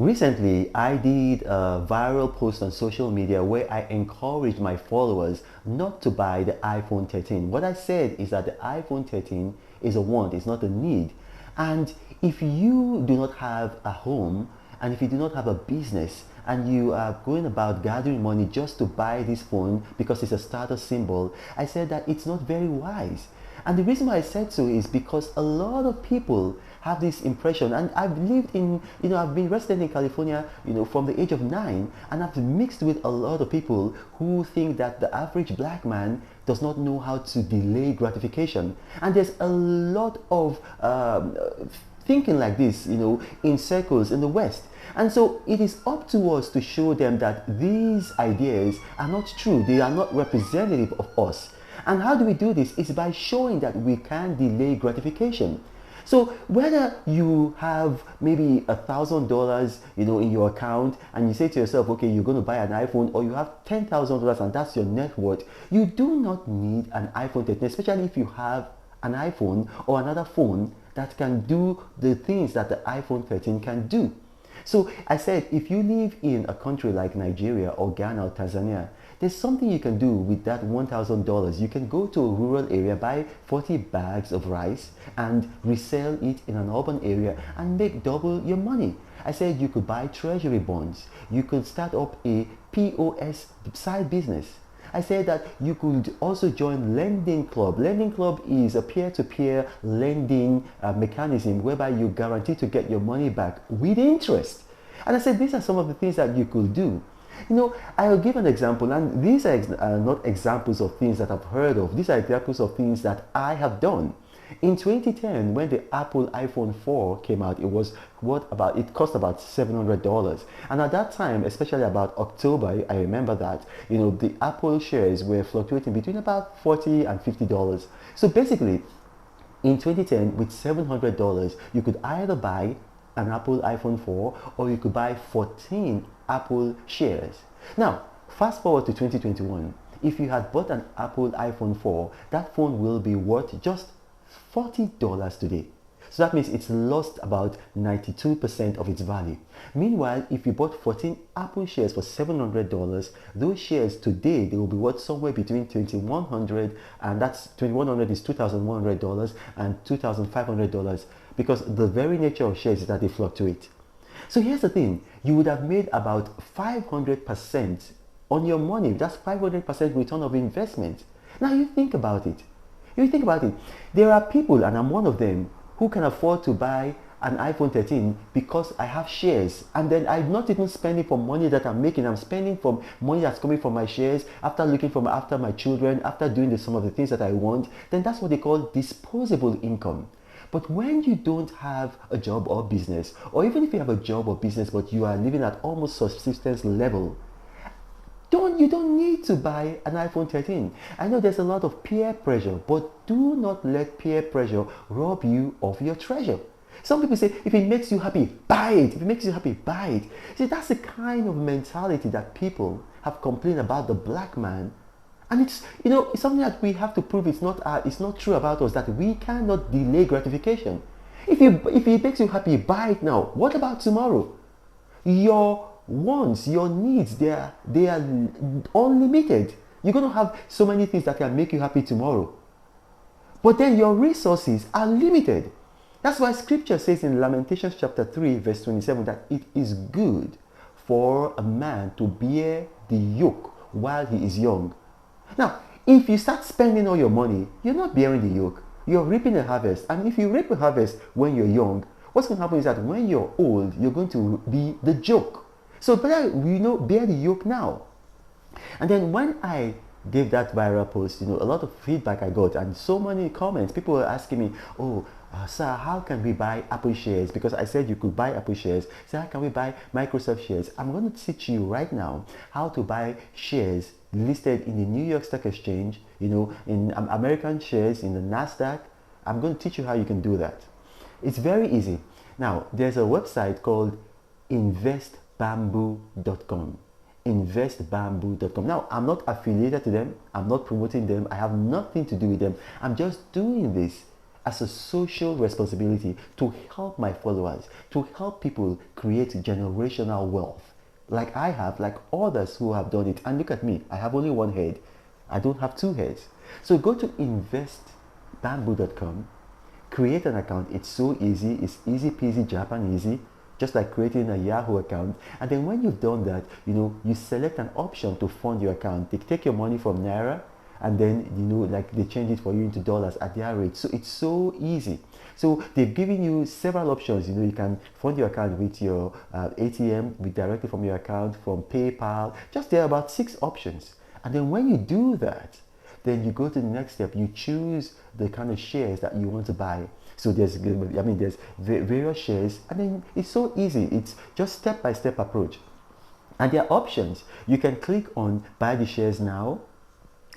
Recently, I did a viral post on social media where I encouraged my followers not to buy the iPhone 13. What I said is that the iPhone 13 is a want, it's not a need. And if you do not have a home, and if you do not have a business, and you are going about gathering money just to buy this phone because it's a status symbol, I said that it's not very wise. And the reason why I said so is because a lot of people have this impression, and I've lived in, I've been resident in California, from the age of 9, and I've mixed with a lot of people who think that the average black man does not know how to delay gratification. And there's a lot of thinking like this, in circles in the West. And so it is up to us to show them that these ideas are not true. They are not representative of us. And how do we do this? It's by showing that we can delay gratification. So whether you have maybe $1,000, in your account, and you say to yourself, okay, you're going to buy an iPhone, or you have $10,000 and that's your net worth, you do not need an iPhone 13, especially if you have an iPhone or another phone that can do the things that the iPhone 13 can do. So I said, if you live in a country like Nigeria or Ghana or Tanzania, there's something you can do with that $1,000. You can go to a rural area, buy 40 bags of rice and resell it in an urban area and make double your money. I said you could buy treasury bonds. You could start up a POS side business. I said that you could also join Lending Club. Lending Club is a peer-to-peer lending mechanism whereby you guarantee to get your money back with interest. And I said these are some of the things that you could do. I'll give an example, and these are not examples of things that I've heard of. These are examples of things that I have done. In 2010, when the Apple iPhone 4 came out, it cost about $700. And at that time, especially about October, I remember that, the Apple shares were fluctuating between about $40 and $50. So basically, in 2010, with $700, you could either buy an Apple iPhone 4 or you could buy 14 Apple shares. Now, fast forward to 2021. If you had bought an Apple iPhone 4, that phone will be worth just $40 today. So that means it's lost about 92% of its value. Meanwhile, if you bought 14 Apple shares for $700, those shares today, they will be worth somewhere between $2,100, and that's $2,100 is $2,100 and $2,500, because the very nature of shares is that they fluctuate. So here's the thing, you would have made about 500% on your money. That's 500% return of investment. Now you think about it. There are people, and I'm one of them, who can afford to buy an iPhone 13 because I have shares, and then I'm not even spending for money that I'm making. I'm spending from money that's coming from my shares, after looking after my children, after doing some of the things that I want. Then that's what they call disposable income. But when you don't have a job or business, or even if you have a job or business but you are living at almost subsistence level, you don't need to buy an iPhone 13. I know there's a lot of peer pressure, but do not let peer pressure rob you of your treasure. Some people say, if it makes you happy, buy it. If it makes you happy, buy it. See, that's the kind of mentality that people have complained about the black man. And it's something that we have to prove it's not true about us, that we cannot delay gratification. If it makes you happy, buy it now. What about tomorrow? Your wants, your needs, they are unlimited. You're going to have so many things that can make you happy tomorrow. But then your resources are limited. That's why scripture says in Lamentations chapter 3 verse 27 that it is good for a man to bear the yoke while he is young. Now, if you start spending all your money, you're not bearing the yoke. You're reaping a harvest. And if you reap a harvest when you're young, what's going to happen is that when you're old, you're going to be the joke. So better, bear the yoke now. And then when I gave that viral post, a lot of feedback I got, and so many comments. People were asking me, sir, how can we buy Apple shares? Because I said you could buy Apple shares. So how can we buy Microsoft shares? I'm going to teach you right now how to buy shares listed in the New York Stock Exchange, in American shares, in the NASDAQ. I'm going to teach you how you can do that. It's very easy. Now, there's a website called investbamboo.com. investbamboo.com. Now, I'm not affiliated to them. I'm not promoting them. I have nothing to do with them. I'm just doing this as a social responsibility to help my followers, to help people create generational wealth. Like I have, like others who have done it. And look at me, I have only one head. I don't have two heads. So go to investbamboo.com, create an account. It's so easy. It's easy peasy, Japan easy, just like creating a Yahoo account. And then when you've done that, you select an option to fund your account. They take your money from Naira, and then like they change it for you into dollars at their rate. So it's so easy. So they've given you several options. You can fund your account with your ATM, directly from your account, from PayPal. Just there are about 6 options. And then when you do that, then you go to the next step. You choose the kind of shares that you want to buy. So there's various shares, and then it's so easy. It's just step-by-step approach. And there are options. You can click on buy the shares now,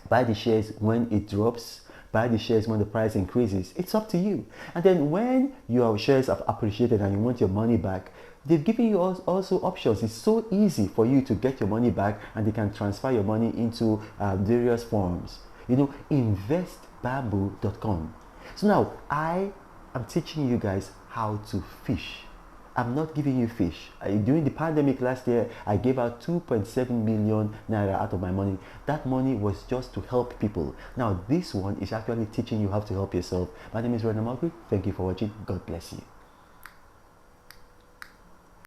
buy the shares when it drops, buy the shares when the price increases. It's up to you. And then when your shares have appreciated and you want your money back, they've given you also options. It's so easy for you to get your money back, and they can transfer your money into various forms. Investbamboo.com. So now I am teaching you guys how to fish. I'm not giving you fish. During the pandemic last year, I gave out 2.7 million naira out of my money. That money was just to help people. Now this one is actually teaching you how to help yourself. My name is Renan Magri. Thank you for watching. God bless you.